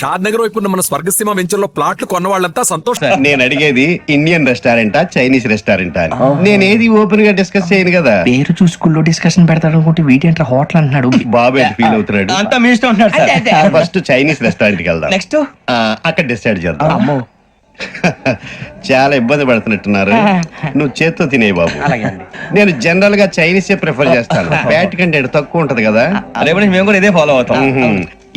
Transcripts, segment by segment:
షాద్ నగర్ వైపు ఉన్న మన స్వర్గసీమ వెంచర్ లో ప్లాట్లు కొన్న వాళ్ళంతా సంతోషం. నేను అడిగేది ఇండియన్ రెస్టారెంటా చైనీస్ రెస్టారెంటా అని. నేను ఏది ఓపెన్ గా డిస్కస్ చేయను కదా. పేరు చూసుకుల్లో డిస్కషన్ పెడతాడు అనుకుంటే వీటి అంటే హోటల్ అంటున్నాడు. బాబు ఎంత ఫీల్ అవుతున్నాడు. అంతా మీ ఇష్టం ఉంటున్నాడు సార్. ఫస్ట్ చైనీస్ రెస్టారెంట్ కి వెళ్దాం. నెక్స్ట్ అక్కడ డిసైడ్ చేద్దాం. అమ్మో చాలా ఇబ్బంది పడుతున్నట్టున్నారు. నువ్వు చేత్తో తినే బాబు. నేను జనరల్ గా చైనీస్ ప్రిఫర్ చేస్తాను. బ్యాట్ కంటే తక్కువ ఉంటది కదా. రేపు నుంచి మేము కూడా ఇదే ఫాలో అవుతాం.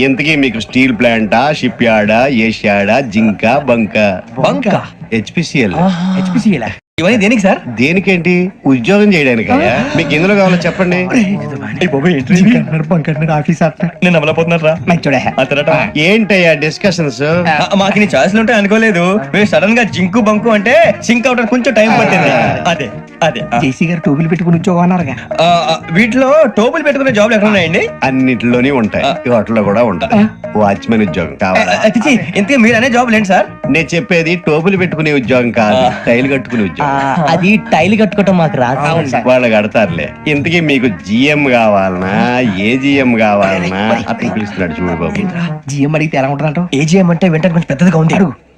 ఇంతకీ మీకు స్టీల్ ప్లాంటా, షిప్ యార్డా, ఏషియాడా, జింక, బంకా? బంకా, హెచ్పిసిఎల్. హెచ్పిసిఎల్ ఇవన్నీ దేనికి సార్? దేనికేంటి? ఉద్యోగం చేయడానికి. మీకు ఎందులో కావాలో చెప్పండి. నేను అమలపోతున్నారా? ఏంటయ్యా డిస్కషన్స్? మాకు నీ ఛాయిస్లు ఉంటాయి అనుకోలేదు. మీరు సడన్ గా జింకు బంకు అంటే సింక్ అవడానికి కొంచెం టైం పట్టింది. అదే అదే జేసీ గారు టోపీలు పెట్టుకుని ఉద్యోగం అన్నారుగా. వీటిలో టోపులు పెట్టుకునే జాబ్లు ఎక్కడ ఉన్నాయండి? అన్నిటిలోనే ఉంటాయి. హోటల్లో కూడా ఉంటాయి. వాచ్మెన్ ఉద్యోగం కావాలా? ఇంతకీ మీరు అనే జాబ్ ఏంటి సార్? నేను చెప్పేది టోపులు పెట్టుకునే ఉద్యోగం కాదు, టైల్ కట్టుకునే ఉద్యోగం. అది టైల్ కట్టుకోవటం మాకు రాదు. వాళ్ళు కడతారులే. ఇంతకీ మీకు జిఎం కావాలనా, ఏ జిఎం కావాలనా? అతను పిలుస్తున్నాడు చూడు బాబు. జిఎం అడిగితే ఎలా ఉంటుందంట? ఏజీఎం అంటే వెంటనే కొంచెం పెద్దదిగా ఉంది.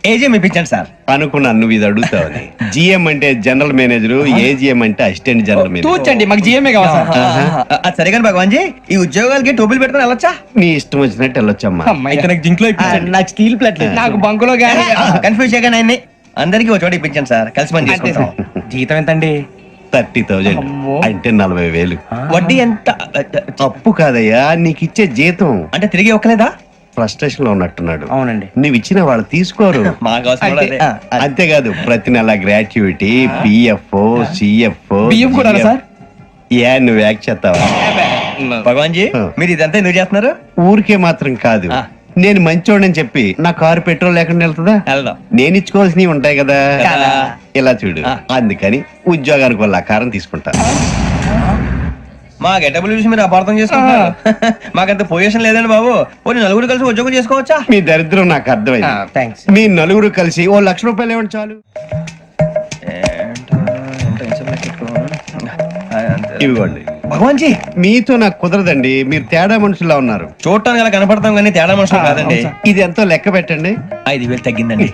ఏజీఎం ఇప్పించండి సార్. అనుకున్నాను నువ్వు ఇది అడుగుతావని. జిఎం అంటే జనరల్ మేనేజర్, ఏజిఎం అంటే అసిస్టెంట్ జనరల్ మేనేజర్. తూచండి, మాకు జిఎంఏ కావాలి సార్. అది సరే కానీ భగవాన్ జీ, ఈ ఉద్యోగాలకి టోపులు పెట్టుకుని వెళ్ళొచ్చా? నీ ఇష్టం వచ్చినట్టు వెళ్ళొచ్చమ్మా. అయితే నాకు జింక్ లో నాకు స్టీల్ ప్లేట్, నాకు బంకులో గానీ. కన్ఫ్యూజ్ చేయగానే ఆయన్ని అందరికి ఒక చోట ఇప్పించండి సార్. కలిసి పని చేసుకుంటాం. జీతం ఎంతండి? 30,000 అంటే 40,000. వడ్డీ ఎంత? అప్పు కాదయ్యా, నీకు ఇచ్చే జీతం. అంటే తిరిగి ఒక్కలేదా? ఫ్రస్ట్రేషన్ లో ఉన్నట్టున్నాడు. అవునండి. నువ్వు ఇచ్చిన వాళ్ళు తీసుకోరు. మాకు అవసరం కూడా అదే. అంతేకాదు ప్రతి నెల గ్రాట్యుటీ, పిఎఫ్, సిఎఫ్. బియ్యం కూడా సార్? ఏ నువ్వు యాక్ట్ చేస్తావా? భగవాన్ జీ, మీరు ఇదంతా ఎందుకు చేస్తున్నారు? ఊరికే మాత్రం కాదు. నేను మంచోడని చెప్పి నా కారు పెట్రోల్ లేకుండా వెళ్తుందా? వెళ్దాం. నేను ఇచ్చుకోవాల్సినవి ఉంటాయి కదా. ఇలా చూడు, అందుకని ఉద్యోగానికి వాళ్ళ ఆకారం తీసుకుంటా. మా గెటబుల్ చూసి మీరు అపార్థం చేసుకుంటున్నారు. మాకంత పొజిషన్ లేదండి బాబు. పోనీ నలుగురు కలిసి ఉద్యోగం చేసుకోవచ్చా? మీ దరిద్రం నాకు అర్థమైంది. థ్యాంక్స్. మీ నలుగురు కలిసి ఓ ₹1,00,000 ఇవ్వండి చాలు. ఇవ్వండి. భగవాన్ జీ, మీతో నాకు కుదరదండి. మీరు తేడా మనుషుల్లా ఉన్నారు. చూడటానికి అలా కనపడతాం కానీ తేడా మనుషులు కాదండి. ఇది ఎంతో లెక్క పెట్టండి. 5,000 తగ్గిందండి.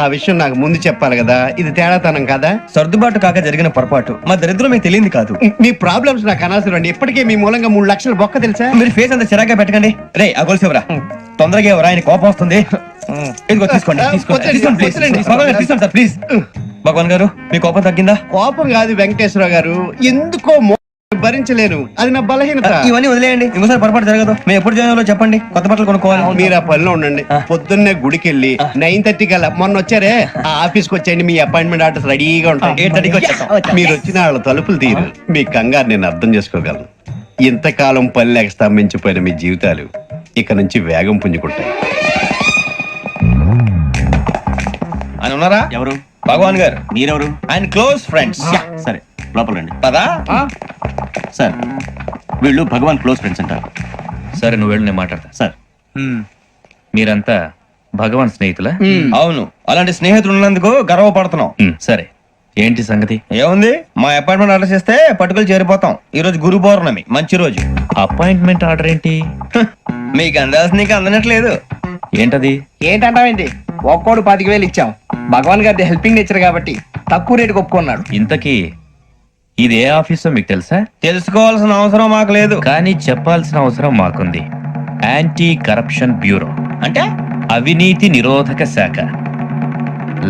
ఆ విషయం నాకు ముందు చెప్పాలి కదా. ఇది తేడాతనం కదా. సర్దుబాటు కాక జరిగిన పొరపాటు. మా దరిద్రం మీకు తెలియంది కాదు. మీ ప్రాబ్లమ్స్ నాకు అనవసరం అండి. ఇప్పటికే మీ మూలంగా 3 లక్షల బొక్క తెలుసా? మీరు ఫేస్ అంత చిరాగ్గా పెట్టకండి. రే ఆ గొలుసు ఎవరా? తొందరగా ఎవరా? ఆయన కోపం వస్తుంది. ఇదిగో తీసుకోండి. తీసుకోండి ప్లీజ్. భగవాన్ గారు తీసుకోండి సార్ ప్లీజ్. భగవాన్ గారు, మీ కోపం తగ్గిందా? కోపం కాదు వెంకటేశ్వర గారు, ఎందుకో భరించలేను. అది నా బలహీనత. ఇవన్నీ వదిలేయండి. ఇంకోసారి పొరపాటు జరగదు. మేము ఎప్పుడు జాయిన్ అవ్వాలో చెప్పండి. కొత్త బట్టలు కొనుక్కోవాలి. మీరు ఆ పనిలో ఉండండి. పొద్దున్నే గుడికి వెళ్ళి 9:30 కల్లా, మొన్న వచ్చారే ఆ ఆఫీస్కి వచ్చేయండి. మీ అపాయింట్మెంట్ ఆర్డర్స్ రెడీగా ఉంటాయి. 8:30కి వచ్చేస్తాం. మీరు వచ్చిన వాళ్ళ తలుపులు తీరు. మీ కంగారు నేను అర్థం చేసుకోగలను. ఇంతకాలం పని లేక స్తంభించిపోయిన మీ జీవితాలు ఇక నుంచి వేగం పుంజుకుంటాయి. ఆయన ఉన్నారా? ఎవరు? భగవాన్ గారు. మీరెవరు? ఆయన క్లోజ్ ఫ్రెండ్స్. సరే లోపల రండి. పదా? సార్ వీళ్ళు భగవాన్ క్లోజ్ ఫ్రెండ్స్ అంటారు. సరే నువ్వు వెళ్ళు, నేను మాట్లాడతా. సార్ మీరంతా భగవాన్ స్నేహితులా? అవును. అలాంటి స్నేహితులు ఉన్నందుకు గర్వపడుతున్నాం. సరే ఏంటి సంగతి? ఏముంది, మా అపాయింట్మెంట్ ఆర్డర్ చేస్తే పట్టుకులు చేరిపోతాం. ఈ రోజు గురు పౌర్ణమి, మంచి రోజు. అపాయింట్మెంట్ ఆర్డర్ ఏంటి? మీకు అందాల్సిన నీకు అందనట్లేదు. ఏంటది? ఏంటంటావేంటి? ఒక్కోడు 25,000 ఇచ్చాం. భగవాన్ గారి హెల్పింగ్ నేచర్ కాబట్టి తక్కువ రేటుకి ఒప్పుకున్నాడు. ఇంతకీ ఇది ఏ ఆఫీసో మీకు తెలుసా? తెలుసుకోవాల్సిన అవసరం మాకు లేదు, కానీ చెప్పాల్సిన అవసరం మాకుంది. యాంటీ కరప్షన్ బ్యూరో అంటే అవినీతి నిరోధక శాఖ.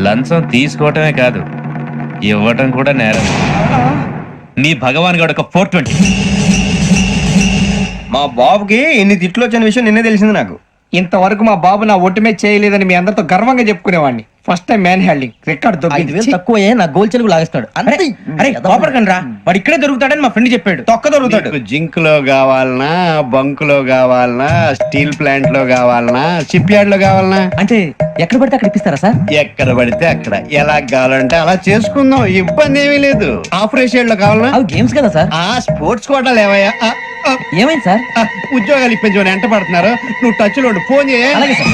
లంచం తీసుకోవటమే కాదు, ఇవ్వటం కూడా నేరం. నీ భగవాన్ గారు ఒక 420. మా బాబుకి ఇన్ని తిట్లు వచ్చిన విషయం నిన్నే తెలిసింది నాకు. ఇంతవరకు మా బాబు నా ఒట్టుమే చేయలేదని మీ అందరితో గర్వంగా చెప్పుకునేవాడిని. First time man handing record 5,000 తక్కువే నా గోల్ చెలుగు లాగేస్తాడు. అరే కోపడకండి రా, వాడు ఇక్కడే దొరుకుతాడని మా ఫ్రెండ్ చెప్పాడు. తొక్క దొరుకుతాడు. జింక్ లో కావాలనా, బంక్ లో కావాలనా, స్టీల్ ప్లాంట్ లో కావాలనా, షిప్ యార్డ్ లో కావాలనా? అంటే ఎక్కడ పడితే అక్కడ ఇప్పిస్తారా సార్? ఎక్కడ పడితే అక్కడ, ఎలా కావాలంటే అలా చేసుకుందాం. ఇబ్బంది ఏమీ లేదు. ఆపరేషన్ లో కావాలనా? అవి గేమ్స్ కదా సార్. ఆ స్పోర్ట్స్ కోటాలు ఏవయ్యా? ఏమైంది సార్? ఉద్యోగాలు ఇప్పించమని ఎంట పడుతున్నారు. నువ్వు టచ్ లో ఫోన్ చేయ. అలాగే సార్.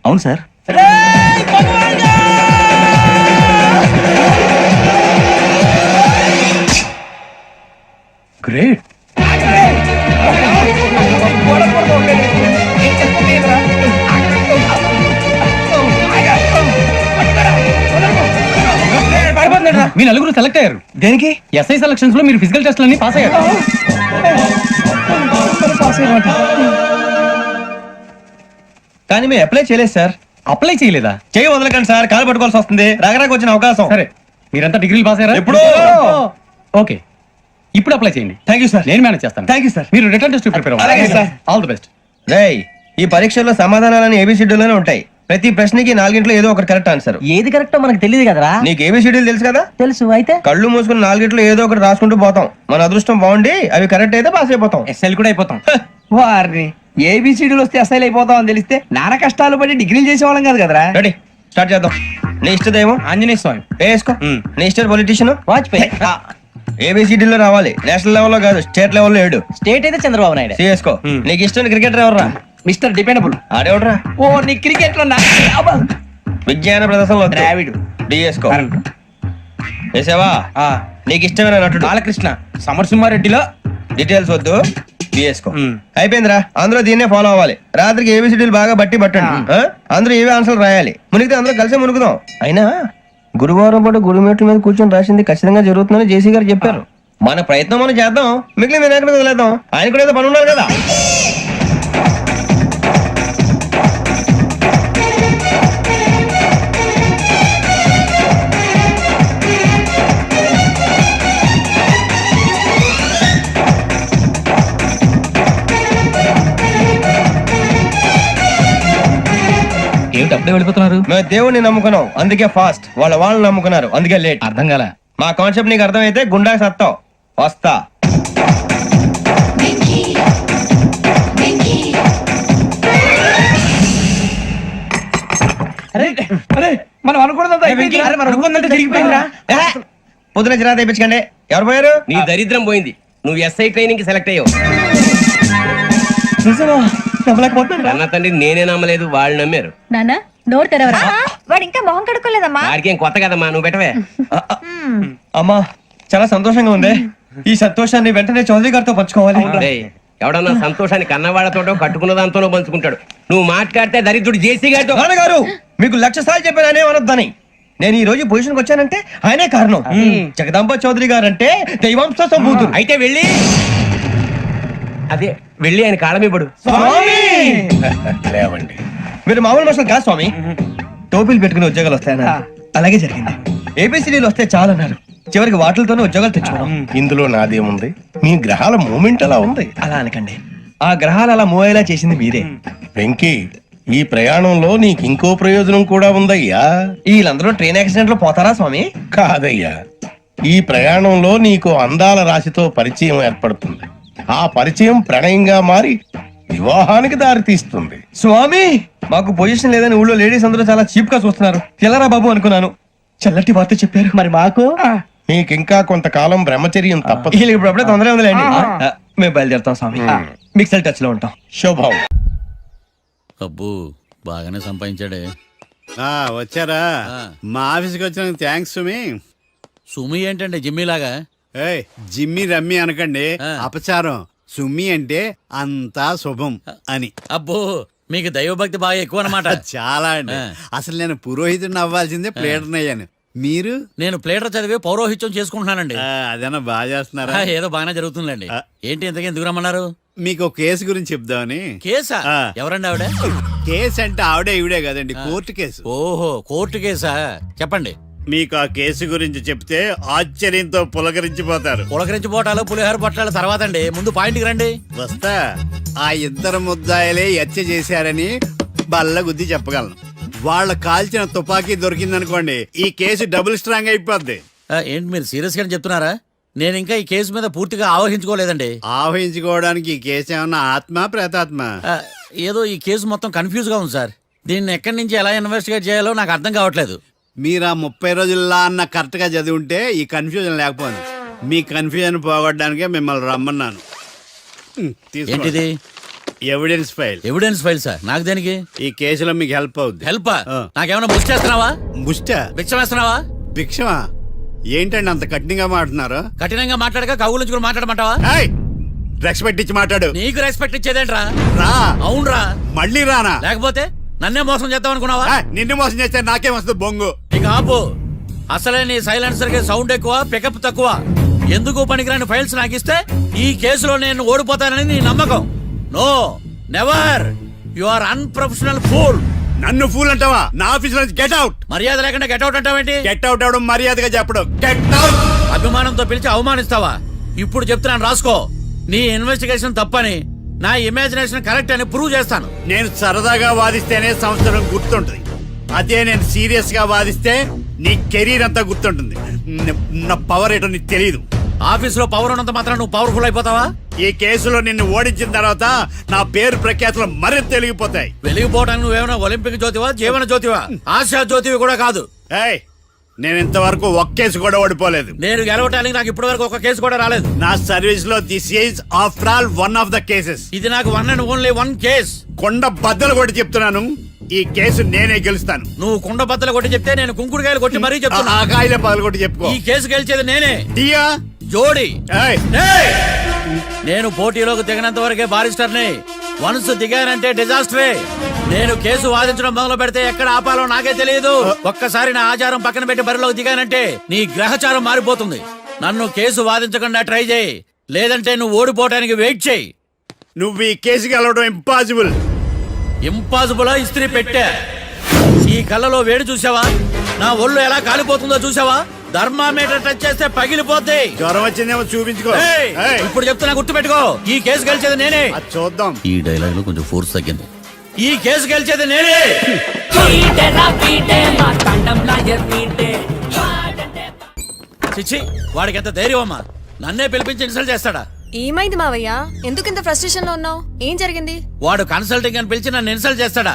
అవును సార్. గ్రేట్. మీ నలుగురు సెలెక్ట్ అయ్యారు. దేనికి? ఎస్ఐ సెలక్షన్స్ లో మీరు ఫిజికల్ టెస్ట్ అన్ని పాస్ అయ్యారు. కానీ మేము అప్లై చేయలేదు సార్. అప్లై చేయలేదా? చేయి వదలకండి సార్, కాలు పట్టుకోవాల్సి వస్తుంది. రాగరాకు వచ్చిన అవకాశం. సరే, మీరంతా డిగ్రీలు పాస్ అయ్యారా? ఎప్పుడో. ఓకే, ఇప్పుడు అప్లై చేయండి. Thank you sir. నేను మేనేజ్ చేస్తాను. Thank you sir. మీరు రిటర్న్ టెస్ట్ ప్రిపేర్ అలాగే అవ్వాలి. సార్. All the best. రేయ్, ఈ పరీక్షల్లో సమాధానాలని ఏబిసిడ్యూల్లోనే ఉంటాయి. ప్రతి ప్రశ్నకి 4 ఏదో ఒకటి కరెక్ట్ ఆన్సర్. ఏది కరెక్టో మనకు తెలియదు కదరా. నీకు ఏబిసిడ్యూల్ తెలుసు కదా? తెలుసు. అయితే కళ్ళు మూసుకుని 4 ఏదో ఒకటి రాసుకుంటూ పోతాం. మన అదృష్టం బాగుండి అవి కరెక్ట్ అయితే పాస్ అయిపోతాం. ఎస్ఎల్ కూడా అయిపోతాం. వారిని ఏబిసిడీలు వస్తే ఎస్ఐలు అయిపోతాం అని తెలిస్తే నాన్న కష్టాలు పడి డిగ్రీలు చేసేవాళ్ళం కాదు కదరా. రెడీ, స్టార్ట్ చేద్దాం. నీ ఇష్టదేమో ఆంజనేయ స్వామి. వేసుకో. నీ ఇష్ట పొలిటీషియన్ వాజ్పేయి. ఏబిసిడీలో రావాలి. నేషనల్ లెవెల్లో కాదు, స్టేట్ లెవెల్లో 7. స్టేట్ అయితే చంద్రబాబు నాయుడు. సిఎస్కో. నీకు ఇష్టం క్రికెటర్ ఎవర్రా? Mister dependable. ఆడేవడరా? ఓ నీ క్రికెట్ లో విజ్ఞాన ప్రదర్శనలో ద్రావిడు. డిఎస్కో. వేసావా? నీకు ఇష్టమైన నటుడు? బాలకృష్ణ. సమర్సింహారెడ్డిలో డీటెయిల్స్ వద్దు, బిఎస్కో. అయిపోయిందిరా. అందరూ దీన్నే ఫాలో అవ్వాలి. రాత్రికి ఏబిసిడీలు బాగా బట్టి పట్టండి. అందరూ ఏవే ఆన్సర్లు రాయాలి. మునిగితే అందరూ కలిసి మునుగుదాం. అయినా గురువారం పాటు గురుమేట్ల మీద కూర్చొని రాసింది ఖచ్చితంగా జరుగుతుందని జేసీ గారు చెప్పారు. మన ప్రయత్నం మనం చేద్దాం, మిగిలిన వినాయకుడి మీద వదిలేద్దాం. ఆయన కూడా ఏదో పని ఉన్నారు కదా. ఏమిటి అప్పుడే వెళ్ళిపోతున్నారు? మేము దేవుడిని నమ్ముకున్నాం, అందుకే ఫాస్ట్. వాళ్ళని నమ్ముకున్నారు, అందుకే లేట్. అర్థం కాల. మా కాన్సెప్ట్ నీకు అర్థమైతే గుండా సత్తావు. వస్తా. మనం అనుకున్నదంతా జరిగిపోయిందిరా. పొద్దున చిరా తెప్పించకండి. ఎవరు పోయారు? నీ దరిద్రం పోయింది. నువ్వు ఎస్ఐ ట్రైనింగ్ కి సెలెక్ట్ అయ్యావు. అన్న తండ్రి నేనే నమ్మలేదు, వాళ్ళు నమ్మారు. నాన్న నోరు తెరవరా? వాడు ఇంకా మొహం కడుక్కోలేదమ్మా. వాడికి ఏం కొత్త కదమ్మా, నువ్వు పెట్టవే. అమ్మా, చాలా సంతోషంగా ఉంది. ఈ సంతోషాన్ని వెంటనే చౌదరి గారితో పంచుకోవాలి. డేయ్, ఎవడన్నా సంతోషాన్ని కన్నవాళ్లతోటో కట్టుకున్న దాంతోనో పంచుకుంటాడు. నువ్వు మాట్లాడితే దరిద్రుడు జేసీ గారితో. నాన్నగారు, మీకు 1,00,000 సార్లు చెప్పానే అనొద్దని. నేను ఈ రోజు పొజిషన్కి వచ్చానంటే ఆయనే కారణం. జగదాంబ చౌదరి గారు అంటే దైవాంశ సంభూతుడు. అయితే వెళ్ళి అదే వెళ్ళి ఆయన కాళమివ్వడు. లేవండి. మీరు మామూలు మనుషులు కాదు స్వామి. టోపీలు పెట్టుకుని ఉద్యోగాలు వస్తాయన్నారు, అలాగే జరిగింది. ఏబిసిడీలు వస్తే చాలన్నారు, చివరికి వాటిలతోనే ఉద్యోగాలు తెచ్చుకున్నాం. ఇందులో నాదేముంది? మీ గ్రహాల మూమెంట్ అలా ఉంది. అలా అనకండి, ఆ గ్రహాలు అలా మూవ్ అయ్యేలా చేసింది మీరే. వెంకీ, ఈ ప్రయాణంలో నీకు ఇంకో ప్రయోజనం కూడా ఉందయ్యా. వీళ్ళందరూ ట్రైన్ యాక్సిడెంట్ లో పోతారా స్వామి? కాదయ్యా, ఈ ప్రయాణంలో నీకు అందాల రాశితో పరిచయం ఏర్పడుతుంది. ఆ పరిచయం ప్రణయంగా మారి వివాహానికి దారితీస్తుంది. స్వామి, మాకు పొజిషన్ లేదని ఊళ్ళో లేడీస్ అందరూ చాలా చీప్ గా చూస్తున్నారు. ఎలారా బాబు అనుకున్నాను. చల్లటి వార్త చెప్పారు. మరి మాకు నీకింకా కొంతకాలం బ్రహ్మచర్యం తప్పదు. వీళ్ళకి ఇప్పుడు అప్పుడే తొందరగా ఉందిలేండి. మేము బయలుదేరుతాం స్వామి. మిక్సెల్ టచ్ లో ఉంటాం. శుభం. అబ్బో, బాగానే సంపాదించాడే. వచ్చారా? మా ఆఫీస్కి వచ్చినందుకు థ్యాంక్స్ సుమి. సుమి ఏంటంటే జిమ్మీలాగా? ఏయ్, జిమ్మి రమ్మి అనకండి, అపచారం. సుమి అంటే అంతా శుభం అని. అబ్బో, మీకు దైవభక్తి బాగా ఎక్కువ అన్నమాట. చాలా అండి. అసలు నేను పురోహితుడిని అవ్వాల్సిందే ప్లేటర్ని అయ్యాను. మీరు? నేను ప్లేటర్ చదివి పౌరోహిత్యం చేసుకుంటున్నానండి. అదేనా బాగా చేస్తున్నారా? ఏదో బాగానే జరుగుతుందండి. ఏంటి ఇంతకీ ఎందుకు రమ్మన్నారు? మీకు ఒక కేసు గురించి చెప్దామని. కేసా? ఎవరండి ఆవిడ? కేసు అంటే ఆవిడే ఈవిడే కదండి, కోర్టు కేసు. ఓహో, కోర్టు కేసా? చెప్పండి. మీకు ఆ కేసు గురించి చెప్తే ఆశ్చర్యంతో పులకరించిపోతారు. పులకరించిపోవటాలు పులిహోర పట్టాల తర్వాత అండి, ముందు పాయింట్కి రండి. వస్తా. ఆ ఇద్దరు ముద్దాయలే హత్య చేశారని బల్ల గుద్ది చెప్పగలను. వాళ్ళ కాల్చిన తుపాకీ దొరికిందనుకోండి, ఈ కేసు డబుల్ స్ట్రాంగ్ అయిపోద్ది. ఏంటి మీరు సీరియస్ గానే చెప్తున్నారా? నేను ఇంకా ఈ కేసు మీద పూర్తిగా ఆవహించుకోలేదండి. ఆవహించుకోవడానికి ఈ కేసు ఏమన్నా ఆత్మ ప్రేతాత్మ? ఏదో ఈ కేసు మొత్తం కన్ఫ్యూజ్ గా ఉంది సార్. దీన్ని ఎక్కడి నుంచి ఎలా ఇన్వెస్టిగేట్ చేయాలో నాకు అర్థం కావట్లేదు. మీరు ఆ 30 రోజుల్లో అన్న కరెక్ట్గా చదివి ఉంటే ఈ కన్ఫ్యూజన్ లేకపోను. మీ కన్ఫ్యూజన్ పోగొట్టడానికే మిమ్మల్ని రమ్మన్నాను. తీసుకోండి. ఏంటిది? Evidence file. Evidence file sir. నాకు దేనికి? ఈ కేసులో మీకు హెల్ప్ అవుద్ది. హెల్ప్? ఆ. నాకేమైనా బుక్ చేస్తున్నావా? ముష్ట భిక్షం వేస్తున్నావా? భిక్షమా? ఏంటండి అంత కఠినంగా మాట్లాడుతున్నారు? కఠినంగా మాట్లాడక కవులు మాట్లాడమంటావా? రెస్పెక్ట్ ఇచ్చి మాట్లాడు. నీకు రెస్పెక్ట్ ఇచ్చేదేంట్రా? రా. అవునరా? మళ్ళీ రానా? లేకపోతే నన్నే మోసం చేద్దాం అనుకున్నావా? నిన్ను మోసం చేస్తే నాకేం వస్తుంది బొంగు? ఇక ఆపు. అసలే నీ సైలెన్సర్ కి సౌండ్ ఎక్కువ, పికప్ తక్కువ. ఎందుకు పనికిరాని ఫైల్స్ నాకు ఇస్తే ఈ కేసులో నేను ఓడిపోతానని నీ నమ్మకం. No, never. You are unprofessional fool. నన్ను ఫూల్ అంటావా? నా ఆఫీస్ నుంచి గెట్ అవుట్. మర్యాద లేకుండా గెట్ అవుట్ అంటావేంటి? గెట్ అవుట్ అవడం మర్యాదగా చెప్పడం. Get out. అభిమానంతో పిలిచి అవమానిస్తావా? ఇప్పుడు చెప్తున్నాను రాసుకో. నీ ఇన్వెస్టిగేషన్ తప్పని, నా ఇమాజినేషన్ కరెక్ట్ అని ప్రూవ్ చేస్తాను. నేను సరదాగా వాదిస్తేనే సంవత్సరం గుర్తుంటుంది. అదే నేను సీరియస్ గా వాదిస్తే నీ కెరీర్ అంతా గుర్తుంటుంది. నా పవర్ ఏంటో నీకు తెలియదు. ఆఫీసులో పవర్ ఉన్నంత మాత్రం నువ్వు పవర్ఫుల్ అయిపోతావా? ఈ కేసులో నిన్ను ఓడించిన తర్వాత నా పేరు ప్రఖ్యాతులు మరింత తెలిగిపోతాయి. వెలిగిపోవడానికి నువ్వేమైనా ఒలింపిక్ జ్యోతివా, జీవన జ్యోతివా? ఆశా జ్యోతివి కూడా కాదు. ఏయ్, నేను ఇంతవరకు ఒక్క కేసు కూడా ఓడిపోలేదు. నేను గెలవటానికి నాకు ఇప్పటి వరకు ఒక కేసు కూడా రాలేదు. నా సర్వీస్ లో this is after all one of the cases. ఇది నాకు one and only one case. కొండ బద్దలు కూడా చెప్తున్నాను, ఈ కేసు నేనే గెలుస్తాను. నువ్వు కుండ బద్దలు కొట్టి చెప్తే నేను కుంకుడుకాయలు కొట్టి మరీ చెప్తున్నా. ఆ కాయల పదలు కూడా చెప్పుకో. ఈ కేసు గెలిచేది నేనే. దియా జోడి. ఏయ్, ఏయ్! నేను పోటీలోకి దిగినంత వరకే బారిస్టర్ని. వన్స్ దిగానంటే డిజాస్టరే. నేను కేసు వాదించడం మొదలు పెడితే ఎక్కడ ఆపాలో నాకే తెలియదు. ఒక్కసారి నా ఆచారం పక్కన పెట్టి బరిలోకి దిగానంటే నీ గ్రహచారం మారిపోతుంది. నన్ను కేసు వాదించకుండా ట్రై చేయి, లేదంటే నువ్వు ఓడిపోవడానికి వెయిట్ చేయి. నువ్వు ఈ కేసు గెలవడం ఇంపాసిబుల్. ఇంపాసిబుల్ ఇస్త్రీ పెట్టా. ఈ కళ్ళలో వేడి చూసావా? నా ఒళ్ళు ఎలా కాలిపోతుందో చూసావా? థర్మామీటర్ టచ్ చేస్తే పగిలిపోద్ది. జ్వరం వచ్చిందేమో చూపించుకో. ఏయ్! ఏయ్, ఇప్పుడు చెప్తున్నా, గుర్తు పెట్టుకో. ఈ కేసు గెలిచేది నేనే. అది చూద్దాం. ఈ డైలాగ్ లో కొంచెం ఫోర్స్ తగ్గింది. ఈ కేసు గెలిచేది నేనే. చిచ్చి, వాడికి ఎంత ధైర్యం అమ్మా! నన్నే పిలిపించి ఇన్సల్ట్ చేస్తాడా? ఏమైంది మావయ్య? ఎందుకు ఇంత ఫ్రస్ట్రేషన్ లో ఉన్నావు? ఏం జరిగింది? వాడు కన్సల్టింగ్ అని పిలిచి నన్ను ఇన్సల్ట్ చేస్తాడా?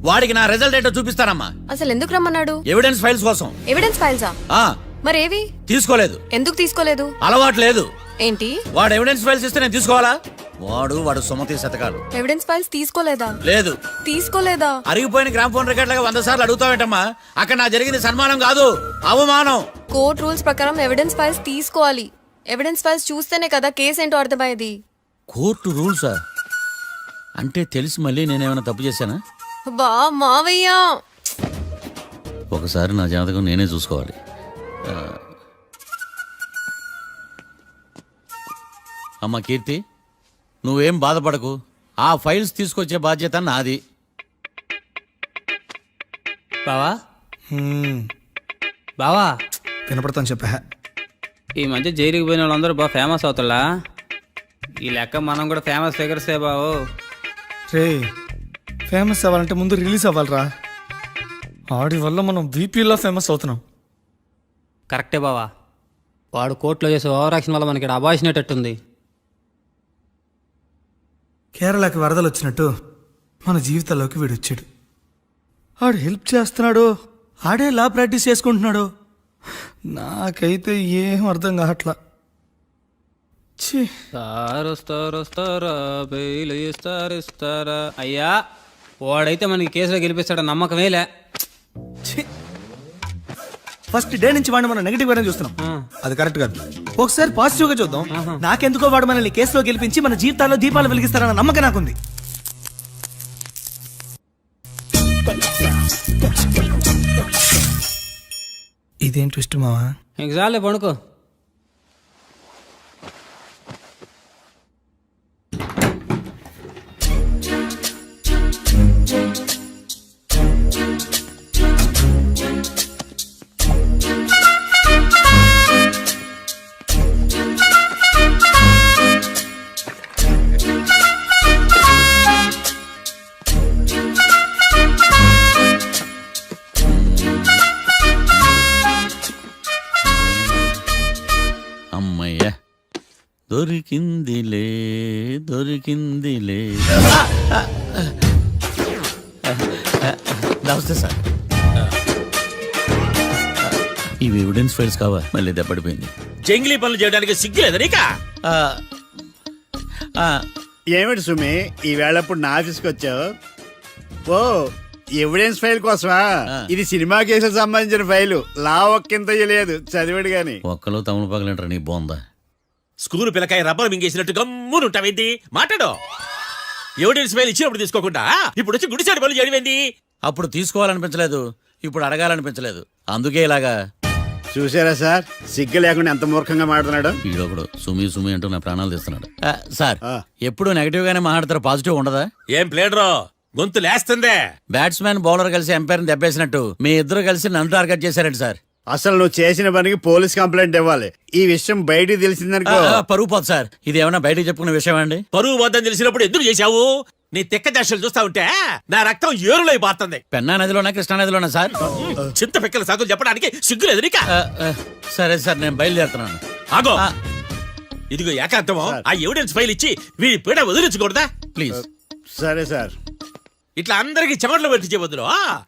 వాడికి నా రిజల్ట్ ఏంటో చూపిస్తానమ్మా. అసలు ఎందుకు రమ్మన్నాడు? ఎవిడెన్స్ ఫైల్స్ కోసం. ఎవిడెన్స్ ఫైల్సా? ఆ మరేవి? తీసుకోలేదు. ఎందుకు తీసుకోలేదు? అలవాటు లేదు. ఏంటి? వాడు ఎవిడెన్స్ ఫైల్స్ ఇస్తే నేను తీసుకోవాలా? వాడు సుమతి శతకాలు. ఎవిడెన్స్ ఫైల్స్ తీసుకోలేదా? లేదు. తీసుకోలేదా? అరిగిపోయిన గ్రామ్ ఫోన్ రికార్డ్ లాగా 100 సార్లు అడుగుతావేంటమ్మా? అక్కడ నా జరిగింది సన్మానం కాదు, అవమానం. కోర్ట్ రూల్స్ ప్రకారం ఎవిడెన్స్ ఫైల్స్ తీసుకోవాలి. ఎవిడెన్స్ ఫైల్స్ చూస్తేనే కదా కేసు ఏంటో అర్థమయ్యేది. కోర్టు రూల్సా? అంటే తెలిసి మళ్ళీ నేనేమైనా తప్పు చేశానా? బా మావయ్య, ఒకసారి నా జాతకం నేనే చూసుకోవాలి. అమ్మ కీర్తి, నువ్వేం బాధపడకు. ఆ ఫైల్స్ తీసుకొచ్చే బాధ్యత నాది. బావా బావా, వినపడతాను చెప్పా. ఈ మధ్య జైలుకి పోయిన వాళ్ళందరూ బాగా ఫేమస్ అవుతారా? ఈ లెక్క మనం కూడా ఫేమస్ ఫిగర్సే బావు. రే, ఫేమస్ అవ్వాలంటే ముందు రిలీజ్ అవ్వాలిరా. ఆడి వల్ల మనం వీపీలో ఫేమస్ అవుతున్నాం. కరెక్టే బావా. వాడు కోర్టులో చేసే ఓవర్ యాక్షన్ వల్ల మనకి అబాయిసినట్టుంది. కేరళకి వరదలు వచ్చినట్టు మన జీవితాల్లోకి వీడు వచ్చాడు. ఆడు హెల్ప్ చేస్తున్నాడు, ఆడే లా ప్రాక్టీస్ చేసుకుంటున్నాడు. నాకైతే ఏం అర్థం కావట్లా. ఛీ, వస్తారా బెయిల్ ఇస్తారా? అయ్యా, వాడైతే మనకి కేసులో గెలిపిస్తాడ నమ్మకమేలే. ఫస్ట్ డే నుంచి వాడిని మనం నెగిటివ్ గానే చూస్తున్నాం. అది కరెక్ట్ కాదు. ఒకసారి పాజిటివ్ గా చూద్దాం. నాకెందుకో వాడు మనల్ని కేసులో గెలిపించి మన జీవితాల్లో దీపాలు వెలిగిస్తారన్న నమ్మకం నాకుంది. ఇదేం ట్విస్ట్ మావా? ఎగ్జామ్లే పడుకో. అమ్మయ్య, దొరికిందిలే దొరికిందిలే. నమస్తే సార్. ఇవి ఎవిడెన్స్ ఫైల్స్ కావా? మళ్ళీ దెబ్బడిపోయింది. జంగిలీ పనులు చేయడానికి సిగ్గులేదు నీకా? ఆ, ఆ, ఏమిటి సుమి ఈ వేళప్పుడు నా ఆఫీస్కి వచ్చావు? ఓ ఎవిడెన్స్ ఫైల్ కోసమా? ఇది సినిమా కేసులకు సంబంధించిన ఫైలు. లా ఒక్కింత లేదు, చదివాడు గాని. ఒక్కలో తమను పగలంటారు నీ బాగుందా? స్కూల్ పిల్లకాయ రబ్బర్ మింగేసినట్టు గమ్మునుంటావేంది? మాట్లాడు. ఎవిడెన్స్ ఫైల్ ఇచ్చినప్పుడు తీసుకోకుండా ఇప్పుడు వచ్చి గుడిసాడు పనులు చేయడమేంది? అప్పుడు తీసుకోవాలనిపించలేదు, ఇప్పుడు అడగాలనిపించలేదు, అందుకే ఇలాగా. చూసారా సార్, సిగ్గు లేకుండా ఎంత మూర్ఖంగా మాట్లాడుతున్నాడు. ఈడొకడు సుమి సుమి అంటూ నా ప్రాణాలు తీస్తున్నాడు. సార్, ఆ. ఎప్పుడు నెగటివ్ గానే మాట్లాడతారు, పాజిటివ్ ఉండదా? ఏం ప్లేడరో గొంతు లేస్తుందే? బ్యాట్స్మెన్ బౌలర్ కలిసి ఎంపైర్ దెబ్బేసినట్టు మీ ఇద్దరు కలిసి నన్ను టార్గెట్ చేశారండి సార్. అసలు నువ్వు చేసిన పనికి పోలీస్ కంప్లైంట్ ఇవ్వాలి. ఈ విషయం బయటికి తెలిసిందనుకో పరువు పోదు సార్. ఇది ఏమన్నా బయటకు చెప్పుకునే విషయం అండి? పరువు వద్దని తెలిసినప్పుడు ఎందుకు చేశావు? నీ తెక్క దశలు చూస్తా ఉంటే నా రక్తం ఏరులై పారుతుంది. పెన్నా నదిలోనా కృష్ణా నదిలోనా సార్? చింత పిక్కల సాకులు చెప్పడానికి సిగ్గులేదు నీకా? సరే సార్, నేను బయలుదేరుతున్నాను. ఆగో, ఇదిగో ఏకాంతమో ఆ ఎవిడెన్స్ ఫైల్ ఇచ్చి వీడి పీడ వదిలించకూడదా? ప్లీజ్. సరే సార్. ఇట్లా అందరికి చెమటలు పెట్టించే బదులు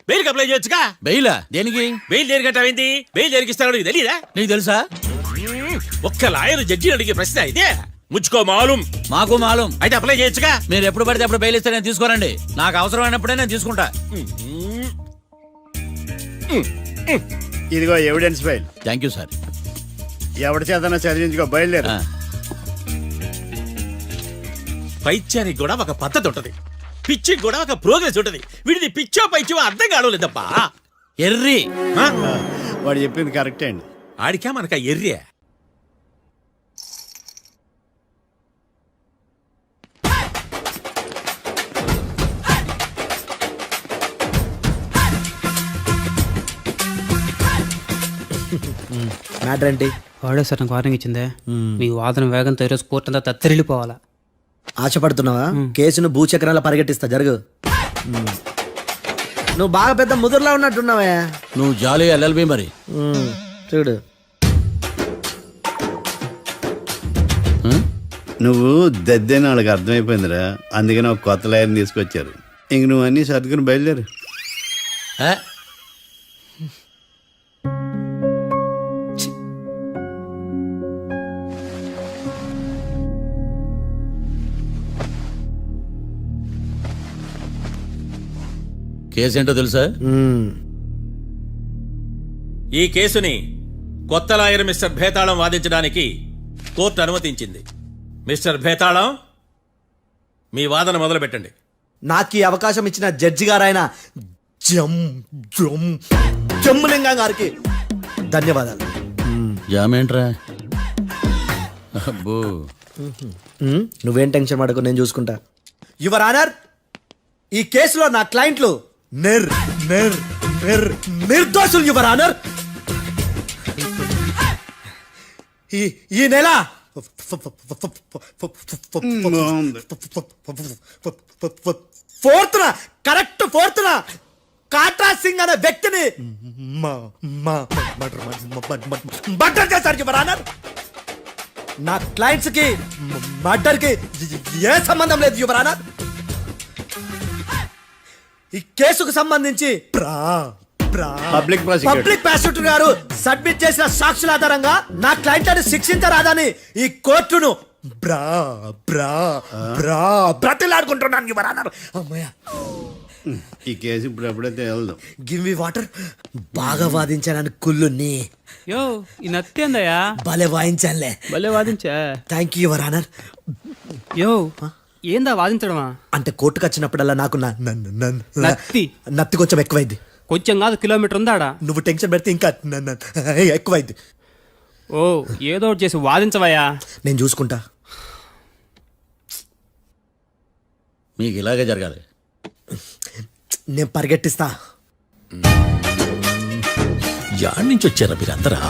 బెయిల్కి అప్లై చేయొచ్చుగా. బెయిలా? దేనికి? బెయిల్ దేనికంటావేంది? బెయిల్ దేనికిస్తాడో నీకు తెలీదా? నీకు తెలుసా? ఒక్క లాయర్ జడ్జి అడిగే ప్రశ్న ఇదే. ముచ్చుకో మాలూం. మాకు మాలూం. అయితే అప్లై చేయొచ్చుగా. మీరు ఎప్పుడు పడితే అప్పుడు బెయిల్ ఇస్తే నేను తీసుకోరండి. నాకు అవసరమైనప్పుడే నేను తీసుకుంటా. ఇదిగో evidence file. Thank you sir. ఎవరి చేతనా చదివించుకో, బయలుదేరు. పైత్యానికి కూడా ఒక పద్ధతి ఉంటది, పిచ్చికి కూడా ఒక ప్రోగ్రెస్ ఉంటది. వీడిది పిచ్చో పైచో అర్థం కావలేదప్పా. ఎర్రి. వాడు చెప్పింది కరెక్టే అండి. ఆడికా మనక ఎర్రే. మ్యాటర్ ఏంటి? వాడే సార్ నాకు వార్నింగ్ ఇచ్చిందే. మీ వాదన వేగంతో ఈరోజు కోర్టు అంతా తత్తరిల్లిపోవాలా. ఆశపడుతున్నావా? కేసును భూచక్రాల పరిగెట్టిస్తా, జరుగు. నువ్వు బాగా పెద్ద ముదురులా ఉన్నట్టున్నావే. నువ్వు జాలి ఎల్ఎల్బి మరి. చూడు, నువ్వు దద్దేని వాళ్ళకి అర్థమైపోయిందిరా, అందుకని ఒక కొత్త లాయర్ని తీసుకొచ్చారు. ఇంక నువ్వు అన్నీ సర్దుకుని బయలుదేరు. కేసు ఏంటో తెలుసా? ఈ కేసుని కొత్త లాయర్ మిస్టర్ భేతాళం వాదించడానికి కోర్టు అనుమతించింది. మిస్టర్ భేతాళం, మీ వాదన మొదలు పెట్టండి. నాకు ఈ అవకాశం ఇచ్చిన జడ్జి గారైన జమ్ములింగం గారికి ధన్యవాదాలు. జామేంట్రా? అబ్బో, నువ్వేం టెన్షన్ పడకు, నేను చూసుకుంటా. యువర్ ఆనర్, ఈ కేసులో నా క్లయింట్లు నిర్దోషులు యువర్ ఆనర్. ఈ నెల ఫోర్త్న కాట్రా సింగ్ అనే వ్యక్తిని మర్డర్ చేశారు యువర్ ఆనర్. నా క్లయింట్స్ కి మర్డర్ కి ఏ సంబంధం లేదు యువర్ ఆనర్. ఈ కేసుకు సంబంధించి పబ్లిక్ ప్రాసిక్యూటర్ గారు సబ్మిట్ చేసిన సాక్షుల ఆధారంగా నా క్లయింట్లను శిక్షించరాదని ఈ కోర్టును బ్రతిలాడుకుంటున్నాను యువర్ ఆనర్. అమ్మయ్య, ఈ కేసు ఇప్పుడు ఎప్పుడైతే వెళ్దాం. Give me water. బాగా వాదించానని కుళ్ళుని. యో, ఈ నత్తేందయ్యా? భలే వాయించానులే. భలే వాదించా. Thank you your honour. Yo, ఏందా వాదించడమా? అంటే కోర్టుకు వచ్చినప్పుడల్లా నాకు నత్తి కొంచెం ఎక్కువైంది. కొంచెం కాదు, కిలోమీటర్ ఉందాడా. నువ్వు టెన్షన్ పెడితే ఇంకా ఎక్కువైంది. ఓ, ఏదో ఒకటి చేసి వాదించవయ్యా. నేను చూసుకుంటా. మీకు ఇలాగే జరగాలి. నేను పరిగెట్టిస్తా. యాడ్ నుంచి వచ్చారా మీరందరా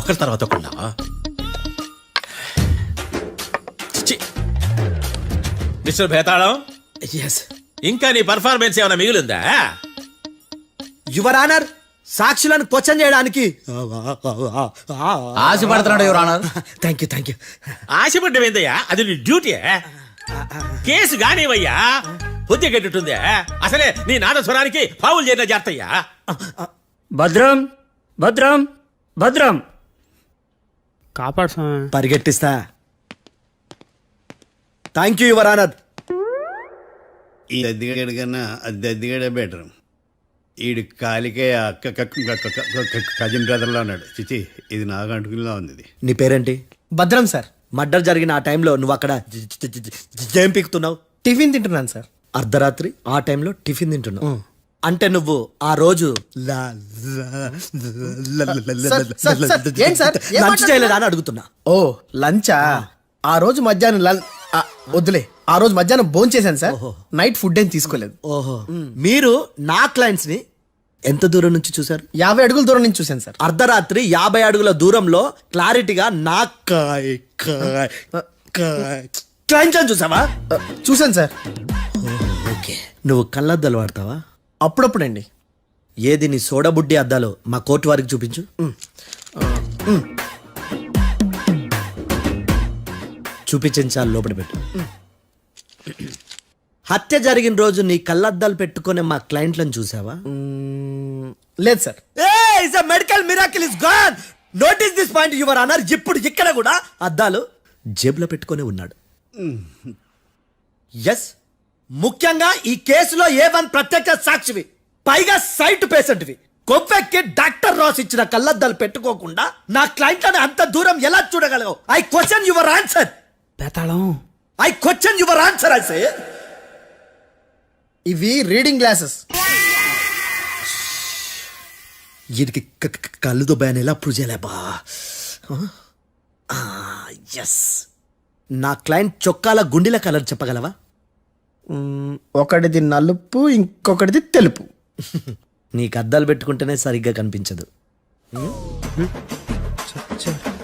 ఒకరి తర్వాత ఒకళ్ళ? మిస్టర్ భేతాళం, ఇంకా నీ పర్ఫార్మెన్స్ ఏమైనా మిగిలిందా? యువర్ ఆనర్, సాక్షులను క్వశ్చన్ చేయడానికి ఆశపడుతున్నాడు యువర్ ఆనర్. Thank you. ఆశపడ్డమేందయ్యా? అది నీ డ్యూటీ. కేసు కానివయ్యా. బుద్ధి గట్టుందే అసలే నీ నాదస్వరానికి పావులు చేరిన జాతయ్యా. భద్రం భద్రం భద్రం కాపాడు స్వామి. పరిగెట్టిస్తా. Thank you your honour. ఈ దద్దిగడ కన్నా అది దద్దిగడే బెటర్. ఈడు కాలికే కజిన్ బ్రదర్లో ఉన్నాడు. చిచి ఇది నాకు అంటుకునిలా ఉంది ఇది. నీ పేరేంటి? భద్రం సార్. మర్డర్ జరిగిన ఆ టైంలో నువ్వు అక్కడ ఏం పీకుతున్నావు? టిఫిన్ తింటున్నాను సార్. అర్ధరాత్రి ఆ టైంలో టిఫిన్ తింటున్నావు అంటే నువ్వు ఆ రోజు ఏంటి సార్ లంచ్ చేయలేదా అని అడుగుతున్నా. ఓ లంచా? ఆ రోజు మధ్యాహ్నం వద్దులే, ఆ రోజు మధ్యాహ్నం భోజనం చేశాను సార్. నైట్ ఫుడ్ ఏం తీసుకోలేదు. ఓహో, మీరు నా క్లయింట్స్ ని ఎంత దూరం నుంచి చూసారు? 50 అడుగుల దూరం నుంచి చూశాను సార్. అర్ధరాత్రి 50 అడుగుల దూరంలో క్లారిటీగా నా క్లయింట్స్ అని చూసావా? చూశాను సార్. ఓకే, నువ్వు కళ్ళద్దాలు వాడతావా? అప్పుడప్పుడండి. ఏది నీ సోడబుడ్డి అద్దాలు మా కోర్టు వారికి చూపించు. చూపించాలి, లోపల పెట్టు. హత్య జరిగిన రోజు నీ కళ్ళద్దాలు పెట్టుకునే మా క్లయింట్లను చూసావా? లేదు sir. Medical miracle is gone. Notice this point your honour. ఇప్పుడు ఇక్కడ కూడా అద్దాలు జేబులో పెట్టుకొని ఉన్నాడు. ఎస్, ముఖ్యంగా ఈ కేసులో A1 ప్రత్యక్ష సాక్షివి, పైగా సైట్ పేషెంట్వి. కొవ్వెక్కి డాక్టర్ రాస్ ఇచ్చిన కళ్ళద్దాలు పెట్టుకోకుండా నా క్లయింట్లను అంత దూరం ఎలా చూడగలవు? I question your answer. బేతాళం I question your answer. I say ఇవి రీడింగ్ గ్లాసెస్. వీడికి కళ్ళు దుబ్బాయని ఎలా ప్రూవ్ చేయలేబా? ఎస్, నా క్లయింట్ చొక్కాల గుండెల కలర్ చెప్పగలవా? ఒకటిది నలుపు, ఇంకొకటిది తెలుపు. నీకు అద్దాలు పెట్టుకుంటేనే సరిగ్గా కనిపించదు.